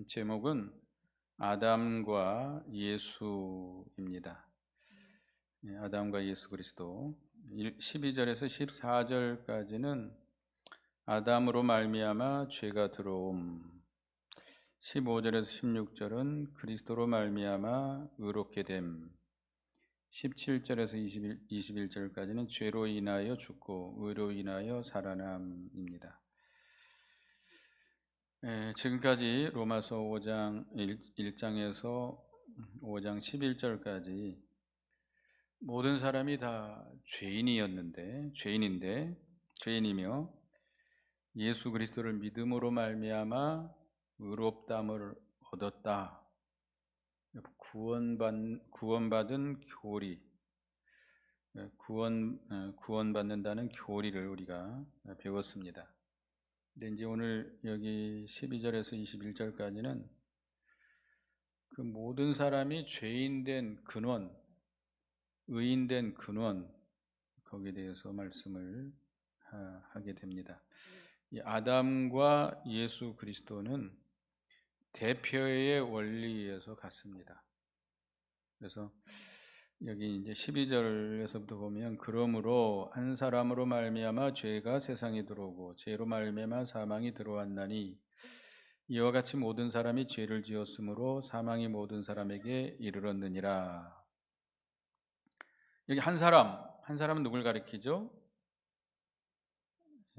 제목은 아담과 예수입니다. 아담과 예수 그리스도. 12절에서 14절까지는 아담으로 말미암아 죄가 들어옴, 15절에서 16절은 그리스도로 말미암아 의롭게 됨, 17절에서 21절까지는 죄로 인하여 죽고 의로 인하여 살아남입니다. 지금까지 로마서 5장 1장에서 5장 11절까지 모든 사람이 다 죄인이며 예수 그리스도를 믿음으로 말미암아 의롭다함을 얻었다. 구원받은 교리, 구원받는다는 교리를 우리가 배웠습니다. 근데 이제 오늘 여기 12절에서 21절까지는 그 모든 사람이 죄인된 근원, 의인된 근원, 거기에 대해서 말씀을 하게 됩니다. 이 아담과 예수 그리스도는 대표의 원리에서 같습니다. 그래서 여기 이제 12절에서부터 보면 그러므로 한 사람으로 말미암아 죄가 세상에 들어오고 죄로 말미암아 사망이 들어왔나니 이와 같이 모든 사람이 죄를 지었으므로 사망이 모든 사람에게 이르렀느니라. 여기 한 사람은 누굴 가리키죠?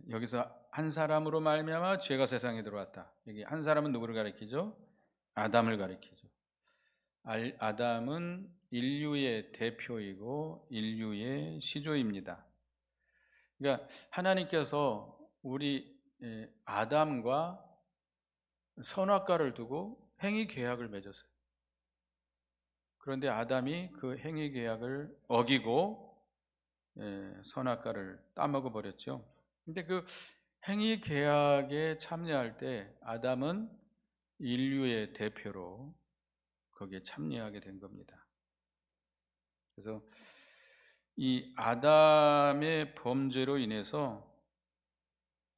여기서 한 사람으로 말미암아 죄가 세상에 들어왔다. 여기 한 사람은 누구를 가리키죠? 아담을 가리키죠. 아담은 인류의 대표이고 인류의 시조입니다. 그러니까 하나님께서 우리 아담과 선악과를 두고 행위 계약을 맺었어요. 그런데 아담이 그 행위 계약을 어기고 선악과를 따먹어 버렸죠. 근데 그 행위 계약에 참여할 때 아담은 인류의 대표로 거기에 참여하게 된 겁니다. 그래서 이 아담의 범죄로 인해서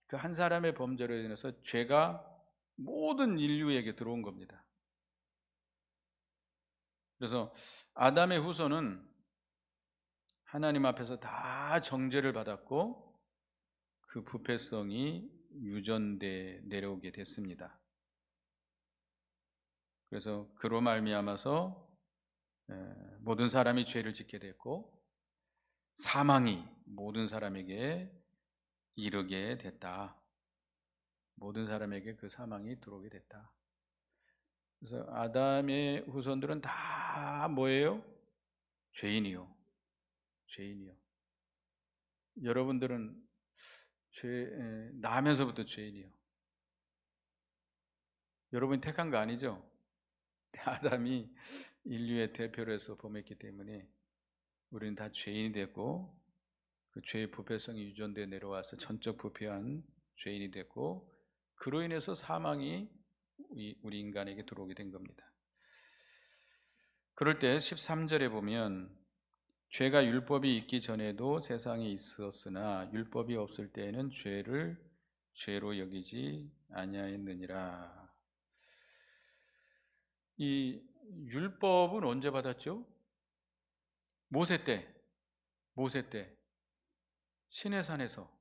그 한 사람의 범죄로 인해서 죄가 모든 인류에게 들어온 겁니다. 그래서 아담의 후손은 하나님 앞에서 다 정죄를 받았고 그 부패성이 유전돼 내려오게 됐습니다. 그래서 그로 말미암아서 모든 사람이 죄를 짓게 됐고 사망이 모든 사람에게 이르게 됐다. 모든 사람에게 그 사망이 들어오게 됐다. 그래서 아담의 후손들은 다 뭐예요? 죄인이요. 여러분들은 나면서부터 죄인이요. 여러분이 택한 거 아니죠? 아담이 인류의 대표로 해서 범했기 때문에 우리는 다 죄인이 됐고 그 죄의 부패성이 유전되어 내려와서 전적 부패한 죄인이 됐고 그로 인해서 사망이 우리 인간에게 들어오게 된 겁니다. 그럴 때 13절에 보면 죄가 율법이 있기 전에도 세상에 있었으나 율법이 없을 때에는 죄를 죄로 여기지 아니하였느니라. 이 율법은 언제 받았죠? 모세 때 시내산에서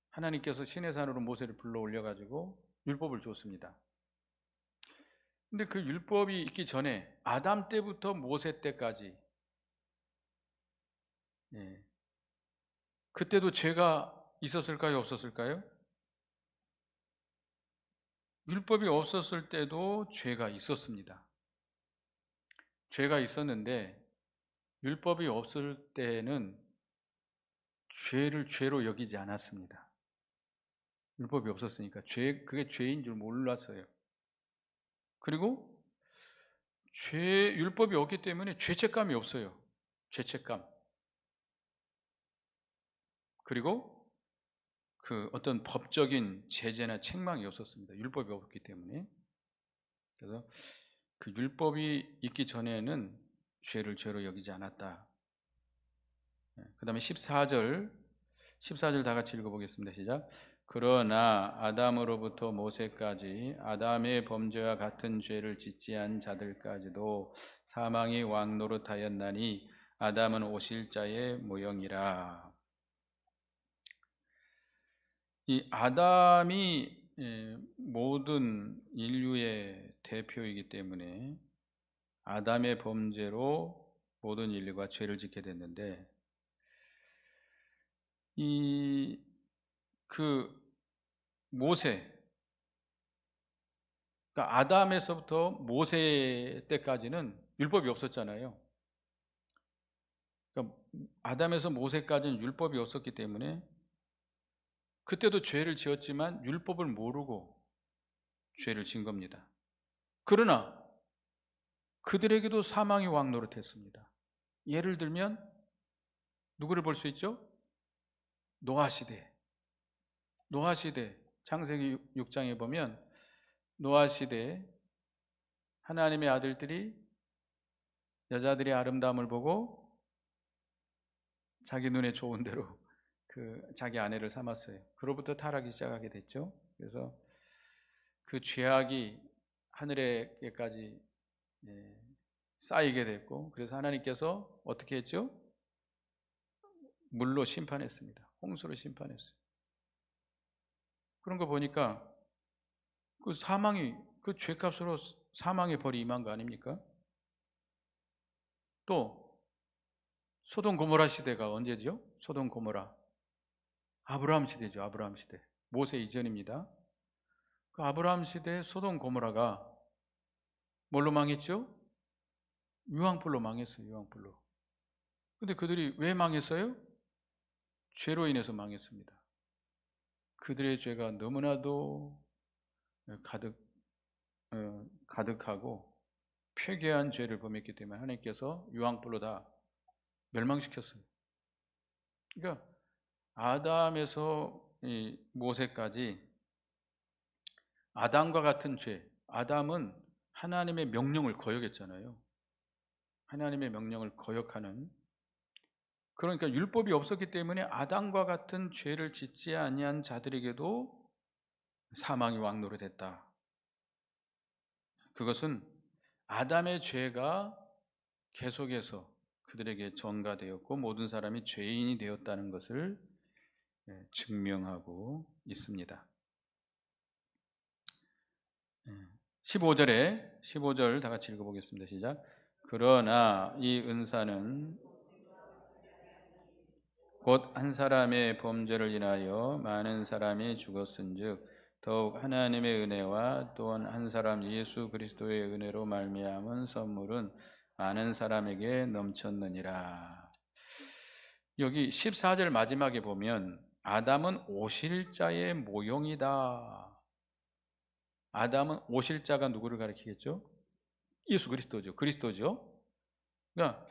하나님께서 시내산으로 모세를 불러 올려가지고 율법을 줬습니다. 근데 그 율법이 있기 전에 아담 때부터 모세 때까지 그때도 죄가 있었을까요? 없었을까요? 율법이 없었을 때도 죄가 있었습니다. 죄가 있었는데 율법이 없을 때는 죄를 죄로 여기지 않았습니다. 율법이 없었으니까 그게 죄인 줄 몰랐어요. 그리고 율법이 없기 때문에 죄책감이 없어요. 죄책감. 그리고 그 어떤 법적인 제재나 책망이 없었습니다. 율법이 없기 때문에. 그래서 그 율법이 있기 전에는 죄를 죄로 여기지 않았다. 그 다음에 14절 다 같이 읽어보겠습니다. 시작. 그러나 아담으로부터 모세까지 아담의 범죄와 같은 죄를 짓지 않은 자들까지도 사망이 왕노릇하였나니 아담은 오실자의 모형이라. 이 아담이 모든 인류의 대표이기 때문에 아담의 범죄로 모든 인류가 죄를 짓게 됐는데, 그 모세, 그러니까 아담에서부터 모세 때까지는 율법이 없었잖아요. 그러니까 아담에서 모세까지는 율법이 없었기 때문에 그때도 죄를 지었지만 율법을 모르고 죄를 진 겁니다. 그러나 그들에게도 사망이 왕노릇했습니다. 예를 들면 누구를 볼 수 있죠? 노아 시대. 노아 시대 창세기 6장에 보면 노아 시대 하나님의 아들들이 여자들의 아름다움을 보고 자기 눈에 좋은 대로 자기 아내를 삼았어요. 그로부터 타락이 시작하게 됐죠. 그래서 그 죄악이 하늘에까지 쌓이게 됐고, 그래서 하나님께서 어떻게 했죠? 물로 심판했습니다. 홍수로 심판했어요. 그런 거 보니까 그 사망이, 그 죄값으로 사망의 벌이 임한 거 아닙니까? 또 소돔 고모라 시대가 언제죠? 소돔 고모라 아브라함 시대죠. 아브라함 시대, 모세 이전입니다. 그 아브라함 시대 소돔 고모라가 뭘로 망했죠? 유황불로 망했어요. 유황불로. 근데 그들이 왜 망했어요? 죄로 인해서 망했습니다. 그들의 죄가 너무나도 가득하고 폐괴한 죄를 범했기 때문에 하나님께서 유황불로 다 멸망시켰어요. 그러니까 아담에서 모세까지 아담과 같은 죄, 아담은 하나님의 명령을 거역했잖아요. 하나님의 명령을 거역하는, 그러니까 율법이 없었기 때문에 아담과 같은 죄를 짓지 아니한 자들에게도 사망이 왕노릇했다. 그것은 아담의 죄가 계속해서 그들에게 전가되었고 모든 사람이 죄인이 되었다는 것을 증명하고 있습니다. 15절 다 같이 읽어보겠습니다. 시작. 그러나 이 은사는 곧 한 사람의 범죄를 인하여 많은 사람이 죽었은즉 더욱 하나님의 은혜와 또한 한 사람 예수 그리스도의 은혜로 말미암은 선물은 많은 사람에게 넘쳤느니라. 여기 14절 마지막에 보면 아담은 오실 자의 모형이다. 아담은 오실 자가 누구를 가리키겠죠? 예수 그리스도죠. 그리스도죠. 그러니까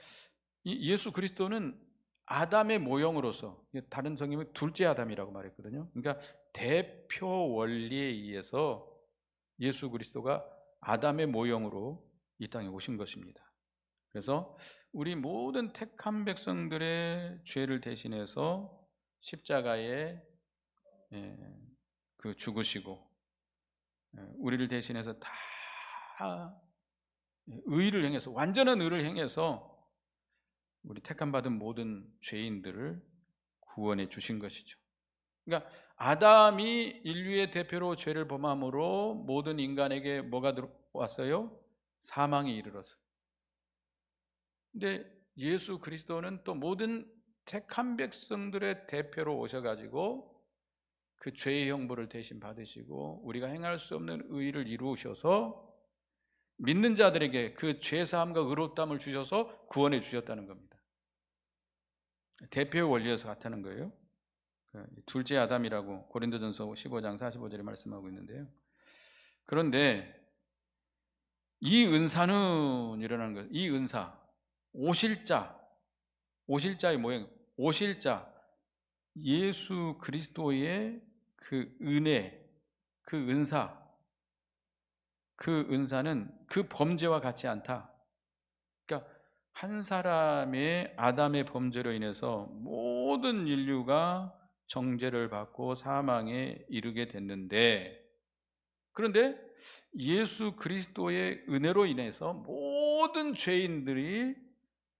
이 예수 그리스도는 아담의 모형으로서, 다른 성경은 둘째 아담이라고 말했거든요. 그러니까 대표 원리에 의해서 예수 그리스도가 아담의 모형으로 이 땅에 오신 것입니다. 그래서 우리 모든 택한 백성들의 죄를 대신해서 십자가에 죽으시고 우리를 대신해서 다 의를 행해서, 완전한 의를 행해서 우리 택함 받은 모든 죄인들을 구원해 주신 것이죠. 그러니까 아담이 인류의 대표로 죄를 범함으로 모든 인간에게 뭐가 들어왔어요? 사망이 이르렀어요. 근데 예수 그리스도는 또 모든 택한 백성들의 대표로 오셔가지고 그 죄의 형벌을 대신 받으시고 우리가 행할 수 없는 의를 이루셔서 믿는 자들에게 그 죄사함과 의롭다함을 주셔서 구원해 주셨다는 겁니다. 대표의 원리에서 같다는 거예요. 둘째 아담이라고 고린도전서 15장 45절에 말씀하고 있는데요. 그런데 이 은사는 일어나는 거예요. 이 은사, 오실 자의 모형, 오실 자, 예수 그리스도의 그 은혜, 그 은사, 그 은사는 그 범죄와 같지 않다. 그러니까 한 사람의 아담의 범죄로 인해서 모든 인류가 정죄를 받고 사망에 이르게 됐는데, 그런데 예수 그리스도의 은혜로 인해서 모든 죄인들이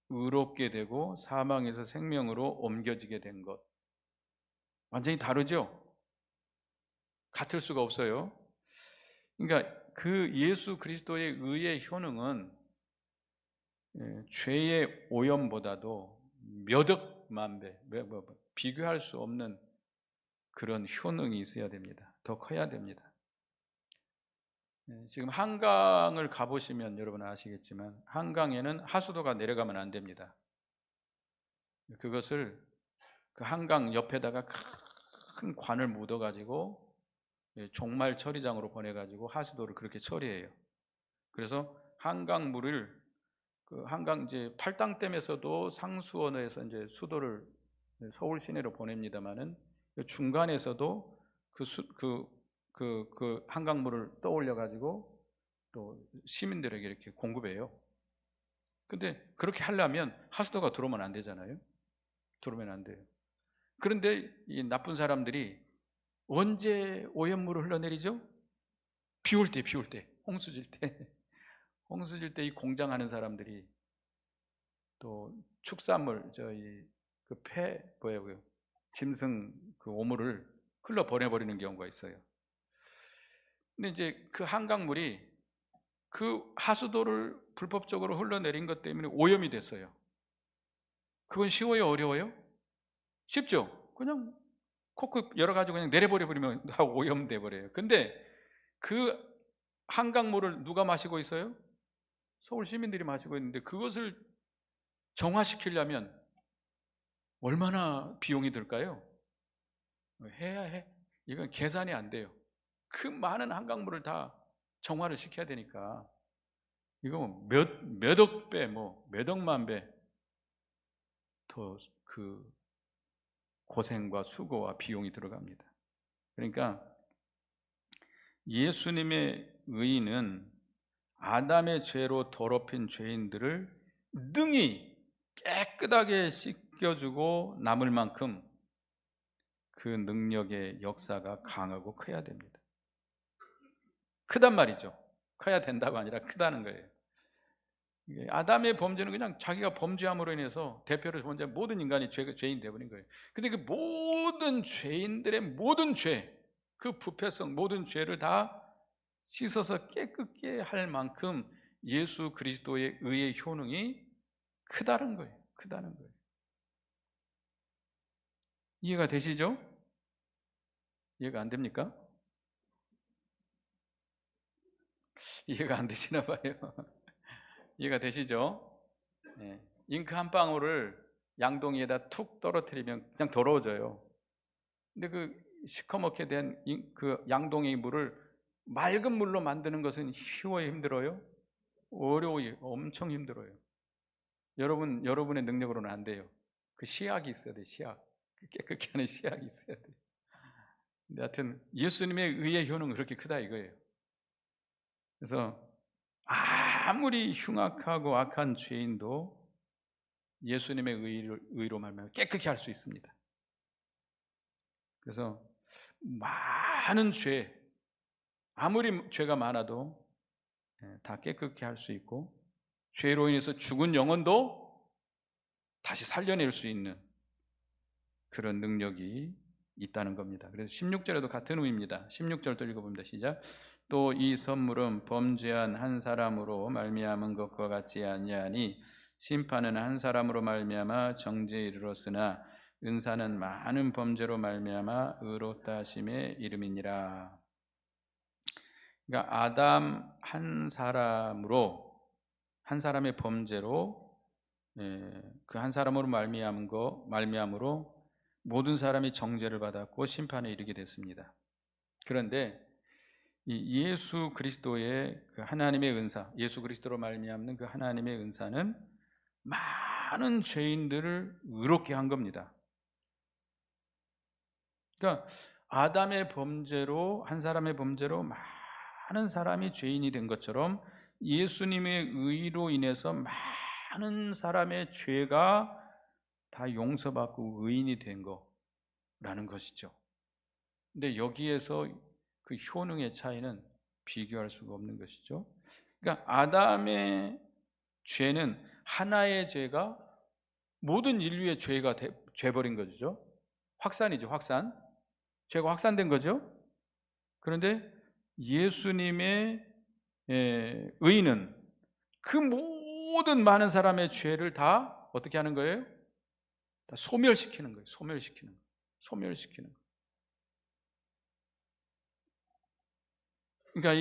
의롭게 되고 사망에서 생명으로 옮겨지게 된 것, 완전히 다르죠? 같을 수가 없어요. 그러니까 그 예수 그리스도의 의의 효능은 죄의 오염보다도 몇억 만배, 비교할 수 없는 그런 효능이 있어야 됩니다. 더 커야 됩니다. 지금 한강을 가보시면 여러분 아시겠지만 한강에는 하수도가 내려가면 안 됩니다. 그것을 그 한강 옆에다가 큰 관을 묻어가지고 종말 처리장으로 보내가지고 하수도를 그렇게 처리해요. 그래서 한강 물을 그 한강 이제 팔당댐에서도 상수원에서 이제 수도를 서울 시내로 보냅니다만은 중간에서도 그 한강물을 떠올려 가지고 또 시민들에게 이렇게 공급해요. 근데 그렇게 하려면 하수도가 들어오면 안 되잖아요. 들어오면 안 돼요. 그런데 이 나쁜 사람들이 언제 오염물을 흘러내리죠? 비 올 때, 홍수 질 때. 홍수 질 때 이 공장하는 사람들이 또 축산물, 짐승 그 오물을 흘러 보내버리는 경우가 있어요. 근데 이제 그 한강물이 그 하수도를 불법적으로 흘러내린 것 때문에 오염이 됐어요. 그건 쉬워요, 어려워요? 쉽죠? 그냥 코크 열어가지고 그냥 내려버리면 다 오염돼 버려요. 근데 그 한강물을 누가 마시고 있어요? 서울 시민들이 마시고 있는데 그것을 정화시키려면 얼마나 비용이 들까요? 해야 해. 이건 계산이 안 돼요. 그 많은 한강물을 다 정화를 시켜야 되니까 이거 몇억 배, 몇 억만 배 더 그 고생과 수고와 비용이 들어갑니다. 그러니까 예수님의 의는 아담의 죄로 더럽힌 죄인들을 능히 깨끗하게 씻겨주고 남을 만큼 그 능력의 역사가 강하고 커야 됩니다. 크단 말이죠. 커야 된다고 아니라 크다는 거예요. 아담의 범죄는 그냥 자기가 범죄함으로 인해서 대표를 먼저 모든 인간이 죄인 되어버린 거예요. 근데 그 모든 죄인들의 모든 죄, 그 부패성, 모든 죄를 다 씻어서 깨끗게 할 만큼 예수 그리스도의 의의 효능이 크다는 거예요. 크다는 거예요. 이해가 되시죠? 이해가 안 됩니까? 이해가 안 되시나 봐요. 이해가 되시죠? 네. 잉크 한 방울을 양동이에다 툭 떨어뜨리면 그냥 더러워져요. 근데 그 시커멓게 된 그 양동이 물을 맑은 물로 만드는 것은 쉬워요, 힘들어요? 어려워요. 엄청 힘들어요. 여러분의 능력으로는 안 돼요. 그 시약이 있어야 돼요. 시약. 깨끗게 하는 시약이 있어야 돼요. 근데 하여튼 예수님의 의의 효능은 그렇게 크다 이거예요. 그래서 아무리 흉악하고 악한 죄인도 예수님의 의로 말하면 깨끗게 할 수 있습니다. 그래서 많은 죄, 아무리 죄가 많아도 다 깨끗게 할 수 있고 죄로 인해서 죽은 영혼도 다시 살려낼 수 있는 그런 능력이 있다는 겁니다. 그래서 16절에도 같은 의미입니다. 16절도 읽어봅니다. 시작. 또 이 선물은 범죄한 한 사람으로 말미암은 것과 같지 아니하니 심판은 한 사람으로 말미암아 정죄에 이르렀으나 은사는 많은 범죄로 말미암아 의롭다 하심에 이름이니라. 그러니까 아담 한 사람으로, 한 사람의 범죄로, 그 한 사람으로 말미암으로 모든 사람이 정죄를 받았고 심판에 이르게 됐습니다. 그런데 이 예수 그리스도의 그 하나님의 은사, 예수 그리스도로 말미암는 그 하나님의 은사는 많은 죄인들을 의롭게 한 겁니다. 그러니까 아담의 범죄로, 한 사람의 범죄로 많은 사람이 죄인이 된 것처럼 예수님의 의로 인해서 많은 사람의 죄가 다 용서받고 의인이 된 거, 라는 것이죠. 근데 여기에서 그 효능의 차이는 비교할 수가 없는 것이죠. 그러니까 아담의 죄는 하나의 죄가 모든 인류의 죄가 돼버린 거죠. 확산이죠, 확산. 죄가 확산된 거죠. 그런데 예수님의 의는 그 모든 많은 사람의 죄를 다 어떻게 하는 거예요? 다 소멸시키는 거예요. 소멸시키는 거예요. 소멸시키는 거예요. 그러니까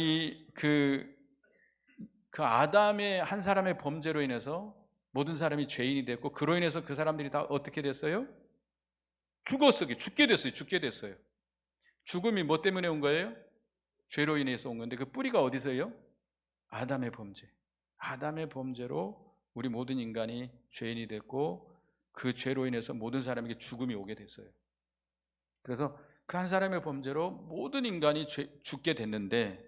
그 아담의 한 사람의 범죄로 인해서 모든 사람이 죄인이 됐고, 그로 인해서 그 사람들이 다 어떻게 됐어요? 죽게 됐어요. 죽게 됐어요. 죽음이 뭐 때문에 온 거예요? 죄로 인해서 온 건데, 그 뿌리가 어디서요? 아담의 범죄. 아담의 범죄로 우리 모든 인간이 죄인이 됐고, 그 죄로 인해서 모든 사람에게 죽음이 오게 됐어요. 그래서 그 한 사람의 범죄로 모든 인간이 죽게 됐는데,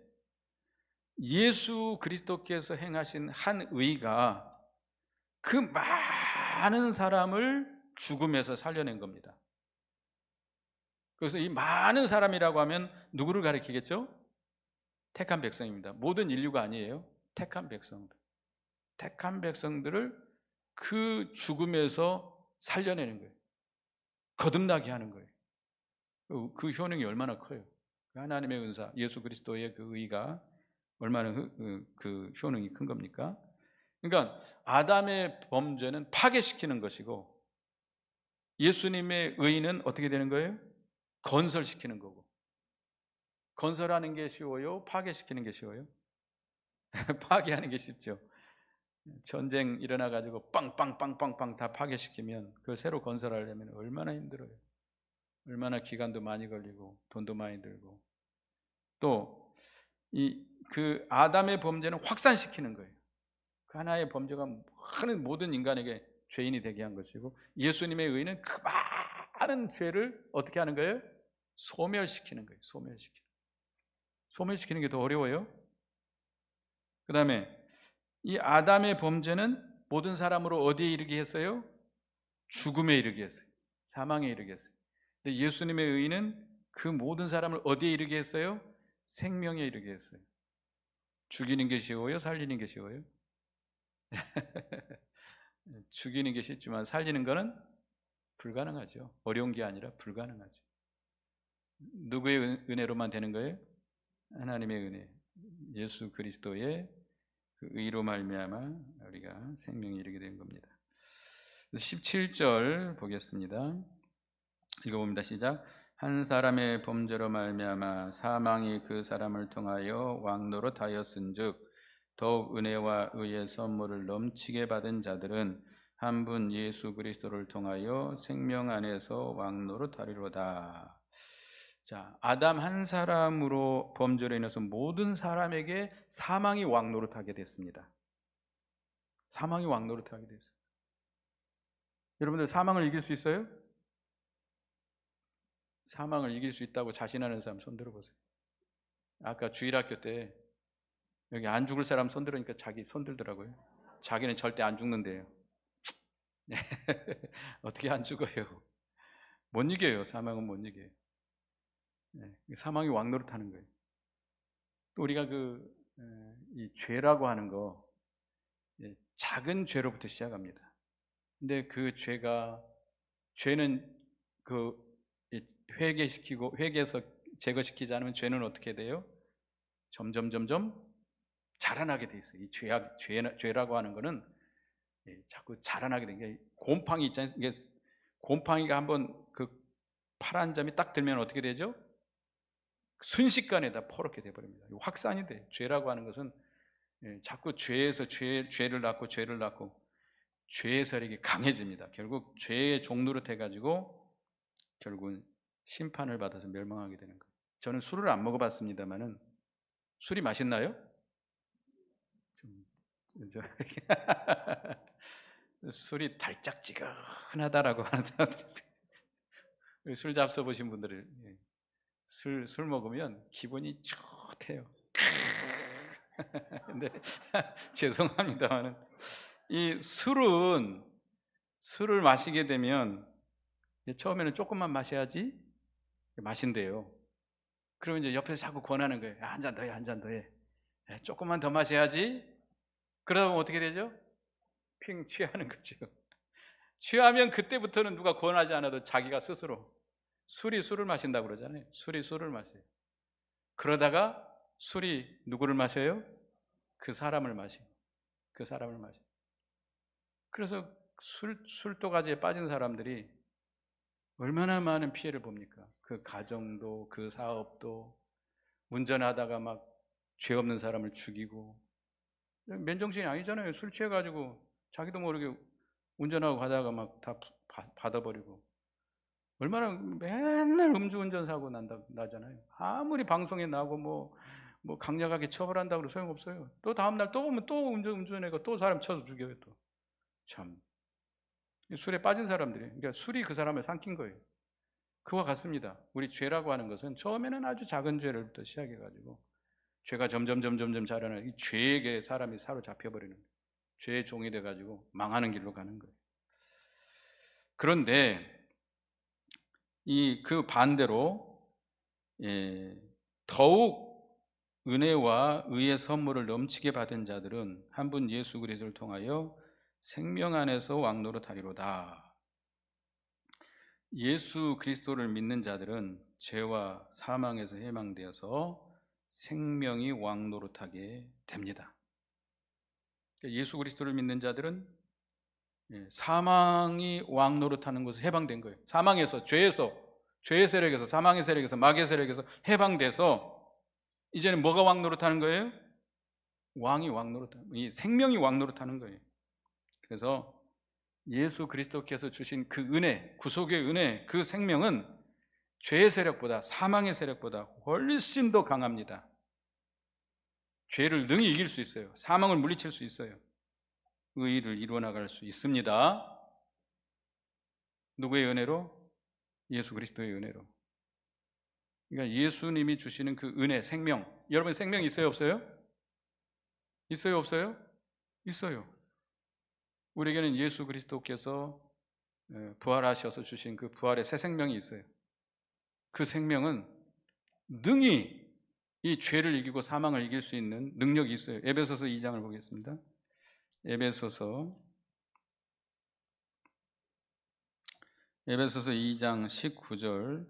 예수 그리스도께서 행하신 한 의가 그 많은 사람을 죽음에서 살려낸 겁니다. 그래서 이 많은 사람이라고 하면 누구를 가리키겠죠? 택한 백성입니다. 모든 인류가 아니에요. 택한 백성들. 택한 백성들을 그 죽음에서 살려내는 거예요. 거듭나게 하는 거예요. 그 효능이 얼마나 커요. 하나님의 은사, 예수 그리스도의 그 의가 얼마나 그 효능이 큰 겁니까? 그러니까 아담의 범죄는 파괴시키는 것이고, 예수님의 의는 어떻게 되는 거예요? 건설시키는 거고. 건설하는 게 쉬워요? 파괴시키는 게 쉬워요? 파괴하는 게 쉽죠. 전쟁 일어나가지고 빵빵빵빵빵 다 파괴시키면 그걸 새로 건설하려면 얼마나 힘들어요. 얼마나 기간도 많이 걸리고 돈도 많이 들고. 또 그 아담의 범죄는 확산시키는 거예요. 그 하나의 범죄가 많은 모든 인간에게 죄인이 되게 한 것이고, 예수님의 의는 그 많은 죄를 어떻게 하는 거예요? 소멸시키는 거예요. 소멸시키는 게 더 어려워요. 그 다음에 이 아담의 범죄는 모든 사람으로 어디에 이르게 했어요? 죽음에 이르게 했어요. 사망에 이르게 했어요. 근데 예수님의 의는 그 모든 사람을 어디에 이르게 했어요? 생명에 이르게 했어요. 죽이는 게 쉬워요? 살리는 게 쉬워요? 죽이는 게 쉽지만 살리는 거는 불가능하죠. 어려운 게 아니라 불가능하죠. 누구의 은혜로만 되는 거예요? 하나님의 은혜, 예수 그리스도의 그 의로 말미암아 우리가 생명이 이르게 된 겁니다. 17절 보겠습니다. 읽어봅니다. 시작. 한 사람의 범죄로 말미암아 사망이 그 사람을 통하여 왕노릇하였은즉 더욱 은혜와 의의 선물을 넘치게 받은 자들은 한 분 예수 그리스도를 통하여 생명 안에서 왕노릇하리로다. 자, 아담 한 사람으로 범죄로 인해서 모든 사람에게 사망이 왕노릇하게 됐습니다. 사망이 왕노릇하게 됐어요. 여러분들 사망을 이길 수 있어요? 사망을 이길 수 있다고 자신하는 사람 손 들어보세요. 아까 주일학교 때 여기 안 죽을 사람 손 들으니까 자기 손 들더라고요. 자기는 절대 안 죽는데요. 어떻게 안 죽어요? 못 이겨요. 사망은 못 이겨요. 사망이 왕노릇하는 거예요. 또 우리가 이 죄라고 하는 거, 작은 죄로부터 시작합니다. 근데 그 죄는 회개해서 제거시키지 않으면 죄는 어떻게 돼요? 점점 자라나게 돼 있어요. 이 죄라고 하는 거는 자꾸 자라나게 된 게, 곰팡이 있잖아요. 이게 곰팡이가 한번 그 파란 점이 딱 들면 어떻게 되죠? 순식간에 다 퍼렇게 돼버립니다. 확산이 돼. 죄라고 하는 것은 자꾸 죄에서 죄를 낳고 죄의 세력이 강해집니다. 결국 죄의 종로로 돼가지고 결국은 심판을 받아서 멸망하게 되는 거예요. 저는 술을 안 먹어봤습니다만은 술이 맛있나요? 술이 달짝지근하다라고 하는 사람들이 있어요. 술 잡숴 보신 분들을 술 먹으면 기분이 좋대요. 근데 죄송합니다만은 이 술을 마시게 되면 처음에는 조금만 마셔야지 마신대요. 그러면 이제 옆에서 자꾸 권하는 거예요. 한 잔 더 해, 한 잔 더 해. 조금만 더 마셔야지. 그러다 보면 어떻게 되죠? 핑 취하는 거죠. 취하면 그때부터는 누가 권하지 않아도 자기가 스스로 술이 술을 마신다고 그러잖아요. 술이 술을 마셔요. 그러다가 술이 누구를 마셔요? 그 사람을 마셔요. 그 사람을 마셔요. 그래서 술도가지에 빠진 사람들이 얼마나 많은 피해를 봅니까? 그 가정도, 그 사업도, 운전하다가 막 죄 없는 사람을 죽이고, 맨정신이 아니잖아요. 술 취해가지고 자기도 모르게 운전하고 가다가 막 다 받아버리고. 얼마나 맨날 음주운전 사고 나잖아요. 아무리 방송에 나오고 뭐 강력하게 처벌한다고 해도 소용없어요. 또 다음날 또 보면 또 음주운전해가 또 사람 쳐서 죽여요. 또 참 술에 빠진 사람들이, 그러니까 술이 그 사람을 삼킨 거예요. 그와 같습니다. 우리 죄라고 하는 것은 처음에는 아주 작은 죄를부터 시작해가지고 죄가 점점 자라는 이 죄에게 사람이 사로잡혀 버리는 거예요. 죄의 종이 돼가지고 망하는 길로 가는 거예요. 그런데 그 반대로 더욱 은혜와 의의 선물을 넘치게 받은 자들은 한 분 예수 그리스도를 통하여 생명 안에서 왕노릇하리로다. 예수 그리스도를 믿는 자들은 죄와 사망에서 해방되어서 생명이 왕노릇하게 됩니다. 예수 그리스도를 믿는 자들은 사망이 왕노릇하는 것을 해방된 거예요. 사망에서, 죄의 세력에서, 사망의 세력에서, 마귀의 세력에서 해방돼서 이제는 뭐가 왕노릇하는 거예요? 왕이 왕노릇하는, 이 생명이 왕노릇하는 거예요. 그래서 예수 그리스도께서 주신 그 은혜, 구속의 은혜, 그 생명은 죄의 세력보다, 사망의 세력보다 훨씬 더 강합니다. 죄를 능히 이길 수 있어요. 사망을 물리칠 수 있어요. 의의를 이루어나갈 수 있습니다. 누구의 은혜로? 예수 그리스도의 은혜로. 그러니까 예수님이 주시는 그 은혜, 생명. 여러분 생명 있어요, 없어요? 있어요, 없어요? 있어요. 우리에게는 예수 그리스도께서 부활하셔서 주신 그 부활의 새 생명이 있어요. 그 생명은 능히 이 죄를 이기고 사망을 이길 수 있는 능력이 있어요. 에베소서 2장을 보겠습니다. 에베소서 2장 19절.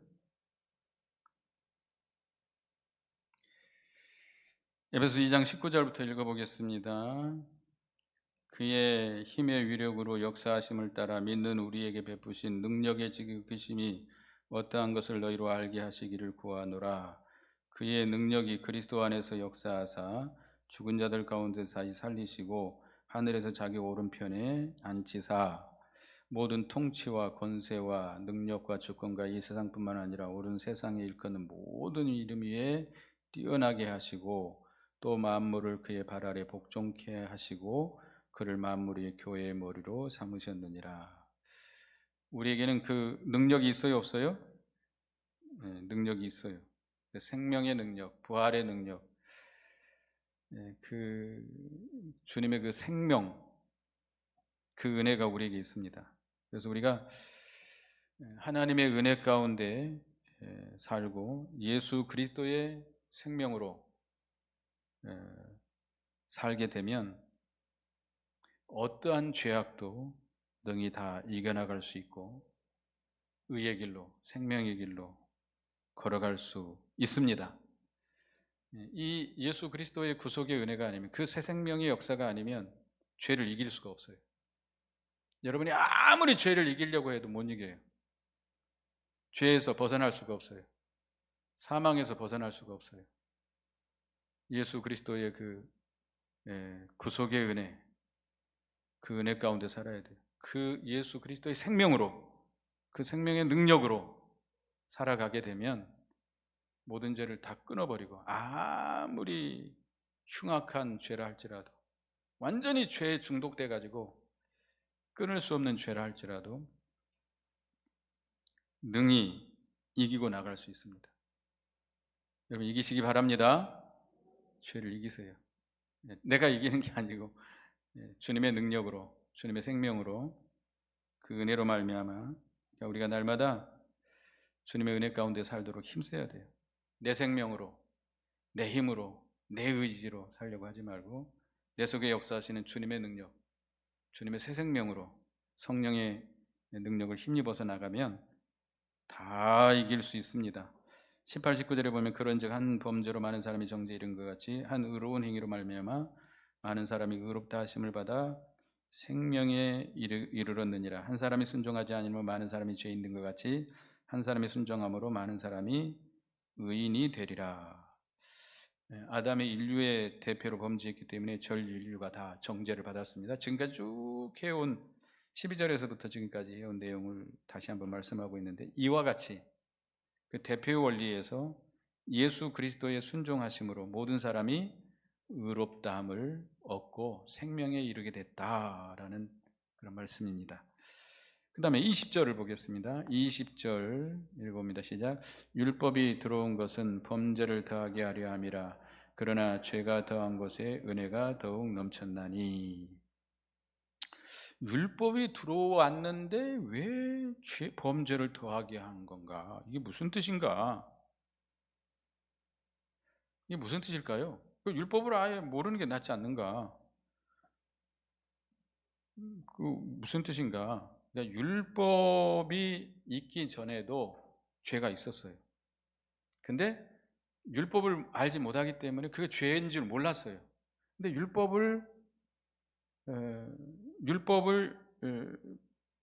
에베소 2장 19절부터 읽어보겠습니다. 그의 힘의 위력으로 역사하심을 따라 믿는 우리에게 베푸신 능력의 지극히심이 어떠한 것을 너희로 알게 하시기를 구하노라. 그의 능력이 그리스도 안에서 역사하사 죽은 자들 가운데서 살리시고 하늘에서 자기 오른편에 앉히사 모든 통치와 권세와 능력과 주권과 이 세상뿐만 아니라 오른 세상에 일컫는 모든 이름 위에 뛰어나게 하시고 또 만물을 그의 발 아래 복종케 하시고 그를 만물의 교회의 머리로 삼으셨느니라. 우리에게는 그 능력이 있어요, 없어요? 네, 능력이 있어요. 생명의 능력, 부활의 능력, 그 주님의 그 생명, 그 은혜가 우리에게 있습니다. 그래서 우리가 하나님의 은혜 가운데 살고 예수 그리스도의 생명으로 살게 되면 어떠한 죄악도 능히 다 이겨나갈 수 있고 의의 길로, 생명의 길로 걸어갈 수 있습니다. 이 예수 그리스도의 구속의 은혜가 아니면, 그 새 생명의 역사가 아니면 죄를 이길 수가 없어요. 여러분이 아무리 죄를 이기려고 해도 못 이겨요. 죄에서 벗어날 수가 없어요. 사망에서 벗어날 수가 없어요. 예수 그리스도의 그 구속의 은혜, 그 은혜 가운데 살아야 돼요. 그 예수 그리스도의 생명으로, 그 생명의 능력으로 살아가게 되면 모든 죄를 다 끊어버리고, 아무리 흉악한 죄라 할지라도, 완전히 죄에 중독돼 가지고 끊을 수 없는 죄라 할지라도 능히 이기고 나갈 수 있습니다. 여러분 이기시기 바랍니다. 죄를 이기세요. 내가 이기는 게 아니고 주님의 능력으로, 주님의 생명으로, 그 은혜로 말미암아 우리가 날마다 주님의 은혜 가운데 살도록 힘써야 돼요. 내 생명으로, 내 힘으로, 내 의지로 살려고 하지 말고 내 속에 역사하시는 주님의 능력, 주님의 새 생명으로 성령의 능력을 힘입어서 나가면 다 이길 수 있습니다. 18, 19절에 보면 그런즉 한 범죄로 많은 사람이 정죄에 이른 것 같이 한 의로운 행위로 말미암아 많은 사람이 의롭다 하심을 받아 생명에 이르렀느니라. 한 사람이 순종하지 않으면 많은 사람이 죄 있는 것 같이 한 사람이 순종함으로 많은 사람이 의인이 되리라. 아담의 인류의 대표로 범죄했기 때문에 전 인류가 다 정죄를 받았습니다. 지금까지 쭉 해온 12절에서부터 지금까지 해온 내용을 다시 한번 말씀하고 있는데, 이와 같이 그 대표의 원리에서 예수 그리스도의 순종하심으로 모든 사람이 의롭다함을 얻고 생명에 이르게 됐다라는 그런 말씀입니다. 그 다음에 20절을 보겠습니다. 20절 읽어봅니다. 시작. 율법이 들어온 것은 범죄를 더하게 하려 함이라. 그러나 죄가 더한 것에 은혜가 더욱 넘쳤나니. 율법이 들어왔는데 왜 범죄를 더하게 한 건가? 이게 무슨 뜻인가? 이게 무슨 뜻일까요? 율법을 아예 모르는 게 낫지 않는가? 그 무슨 뜻인가? 그러니까 율법이 있기 전에도 죄가 있었어요. 근데 율법을 알지 못하기 때문에 그게 죄인 줄 몰랐어요. 근데 율법을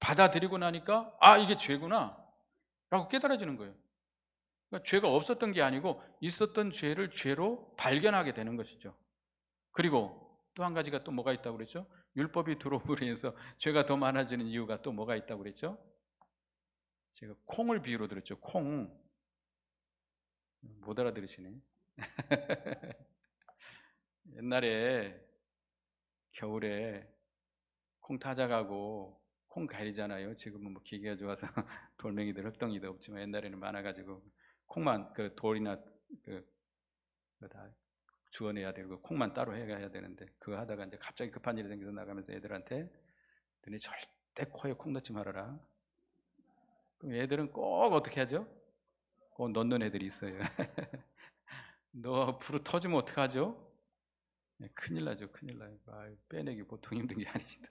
받아들이고 나니까 아, 이게 죄구나 라고 깨달아지는 거예요. 그러니까 죄가 없었던 게 아니고 있었던 죄를 죄로 발견하게 되는 것이죠. 그리고 또 한 가지가 또 뭐가 있다고 그랬죠? 율법이 들어옴으로 인해서 죄가 더 많아지는 이유가 또 뭐가 있다고 그랬죠? 제가 콩을 비유로 들었죠. 콩. 못 알아들으시네. 옛날에 겨울에 콩 타작하고 콩 가리잖아요. 지금은 뭐 기계가 좋아서 돌멩이들 흙덩이도 없지만 옛날에는 많아가지고 콩만 그 돌이나 그거 다 주워내야 되고 콩만 따로 해야 되는데 그거 하다가 이제 갑자기 급한 일이 생겨서 나가면서 애들한테 너네 절대 코에 콩 넣지 말아라. 그럼 애들은 꼭 어떻게 하죠? 꼭 넣는 애들이 있어요. 너 불어 터지면 어떡하죠? 큰일 나죠. 큰일 나요. 빼내기 보통 힘든 게 아닙니다.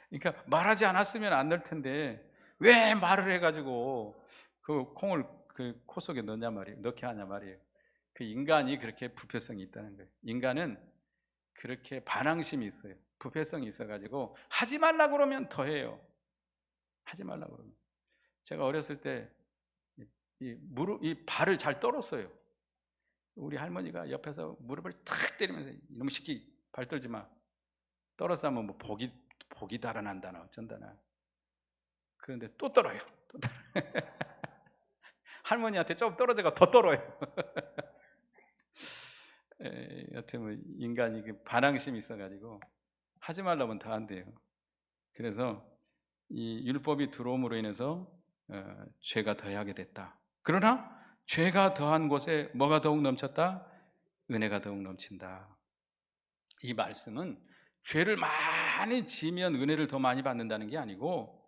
그러니까 말하지 않았으면 안 넣을 텐데 왜 말을 해가지고 그 콩을 그 코 속에 넣냐 말이에요. 넣게 하냐 말이에요. 그 인간이 그렇게 부패성이 있다는 거예요. 인간은 그렇게 반항심이 있어요. 부패성이 있어가지고 하지 말라 그러면 더 해요. 하지 말라 그러면. 제가 어렸을 때 이 발을 잘 떨었어요. 우리 할머니가 옆에서 무릎을 탁 때리면서 이놈 새끼 발 떨지 마. 떨어서 하면 뭐 복이 달아난다나 어쩐다나. 그런데 또 떨어요. 또 떨어요. 할머니한테 좀 떨어져가 더 떨어요. 여튼 뭐 인간이 그 반항심이 있어가지고 하지 말라면 다 안 돼요. 그래서 이 율법이 들어옴으로 인해서 죄가 더하게 됐다. 그러나 죄가 더한 곳에 뭐가 더욱 넘쳤다? 은혜가 더욱 넘친다. 이 말씀은 죄를 많이 지으면 은혜를 더 많이 받는다는 게 아니고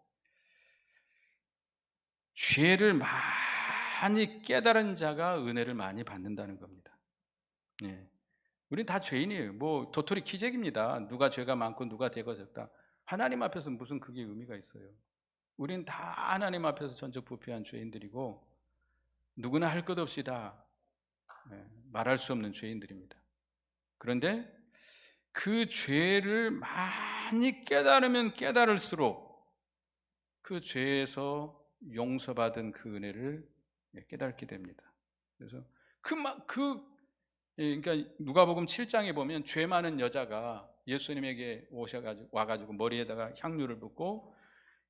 죄를 많이 깨달은 자가 은혜를 많이 받는다는 겁니다. 예. 우린 다 죄인이에요. 뭐 도토리 키재기입니다. 누가 죄가 많고 누가 죄가 적다. 하나님 앞에서 무슨 그게 의미가 있어요. 우린 다 하나님 앞에서 전적 부패한 죄인들이고 누구나 할 것 없이 다 말할 수 없는 죄인들입니다. 그런데 그 죄를 많이 깨달으면 깨달을수록 그 죄에서 용서받은 그 은혜를 깨닫게 됩니다. 그래서 그러니까 누가복음 7장에 보면 죄 많은 여자가 예수님에게 와가지고 머리에다가 향유를 붓고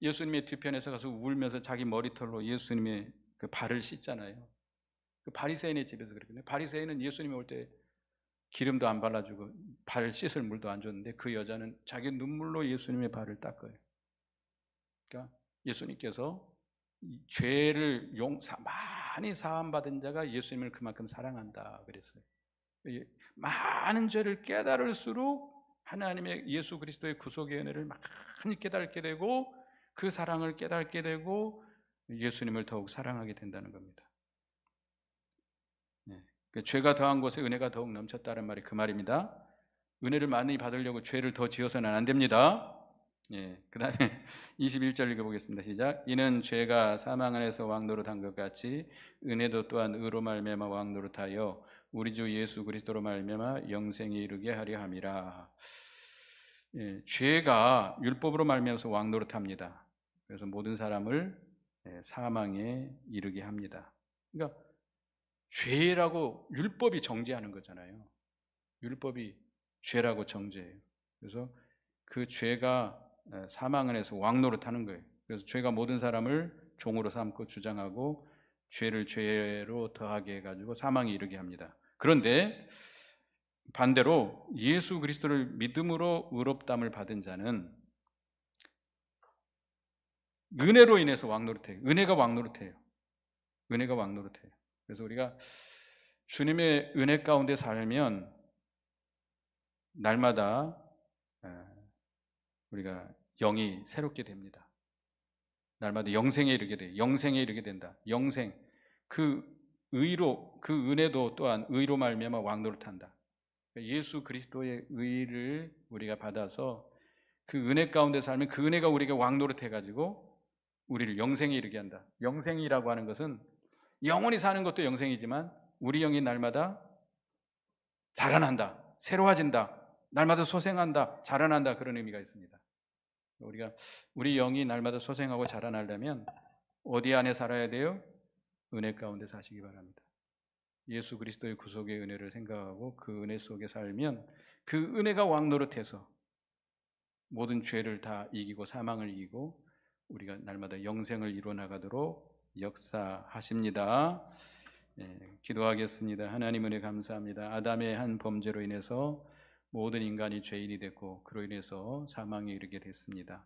예수님의 뒤편에서 가서 울면서 자기 머리털로 예수님의 그 발을 씻잖아요. 그 바리새인의 집에서 그랬거든요. 바리새인은 예수님이 올 때 기름도 안 발라주고 발 씻을 물도 안 줬는데 그 여자는 자기 눈물로 예수님의 발을 닦아요. 그러니까 예수님께서 죄를 많이 사함받은 자가 예수님을 그만큼 사랑한다 그랬어요. 많은 죄를 깨달을수록 하나님의 예수 그리스도의 구속의 은혜를 많이 깨닫게 되고 그 사랑을 깨닫게 되고 예수님을 더욱 사랑하게 된다는 겁니다. 네. 죄가 더한 곳에 은혜가 더욱 넘쳤다는 말이 그 말입니다. 은혜를 많이 받으려고 죄를 더 지어서는 안 됩니다. 예. 그 다음에 21절 읽어보겠습니다. 시작. 이는 죄가 사망 안에서 왕노릇한 것 같이 은혜도 또한 의로 말미암아 왕노릇하여 우리 주 예수 그리스도로 말미암아 영생에 이르게 하려 함이라. 예. 죄가 율법으로 말미암아서 왕노릇합니다. 그래서 모든 사람을 사망에 이르게 합니다. 그러니까 죄라고 율법이 정죄하는 거잖아요. 율법이 죄라고 정죄해요. 그래서 그 죄가 사망 안에서 왕노릇하는 거예요. 그래서 죄가 모든 사람을 종으로 삼고 주장하고 죄를 죄로 더하게 해가지고 사망에 이르게 합니다. 그런데 반대로 예수 그리스도를 믿음으로 의롭다함을 받은 자는 은혜로 인해서 왕노릇해요. 은혜가 왕노릇해요. 은혜가 왕노릇해요. 그래서 우리가 주님의 은혜 가운데 살면 날마다 우리가 영이 새롭게 됩니다. 날마다 영생에 이르게 돼요. 영생에 이르게 된다. 영생. 그 의로, 그 은혜도 또한 의로 말미암아 왕노릇한다. 예수 그리스도의 의를 우리가 받아서 그 은혜 가운데 살면 그 은혜가 우리가 왕노릇해가지고 우리를 영생에 이르게 한다. 영생이라고 하는 것은 영원히 사는 것도 영생이지만 우리 영이 날마다 자라난다, 새로워진다, 날마다 소생한다, 자라난다, 그런 의미가 있습니다. 우리 영이 날마다 소생하고 자라나려면 어디 안에 살아야 돼요? 은혜 가운데 사시기 바랍니다. 예수 그리스도의 구속의 은혜를 생각하고 그 은혜 속에 살면 그 은혜가 왕노릇해서 모든 죄를 다 이기고 사망을 이기고 우리가 날마다 영생을 이루어나가도록 역사하십니다. 기도하겠습니다. 하나님 은혜 감사합니다. 아담의 한 범죄로 인해서 모든 인간이 죄인이 됐고 그로 인해서 사망에 이르게 됐습니다.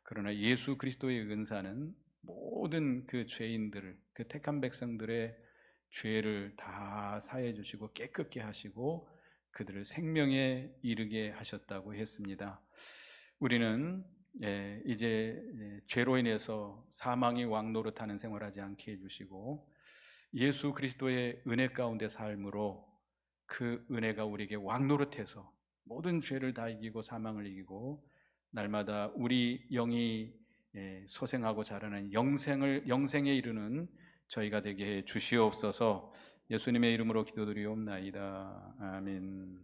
그러나 예수 그리스도의 은사는 모든 그 죄인들을, 그 택한 백성들의 죄를 다 사해 주시고 깨끗게 하시고 그들을 생명에 이르게 하셨다고 했습니다. 우리는 이제 죄로 인해서 사망이 왕노릇하는 생활하지 않게 해주시고 예수 그리스도의 은혜 가운데 삶으로 그 은혜가 우리에게 왕노릇해서 모든 죄를 다 이기고 사망을 이기고 날마다 우리 영이 소생하고 자라는 영생에 이르는 저희가 되게 해 주시옵소서. 예수님의 이름으로 기도드리옵나이다. 아멘.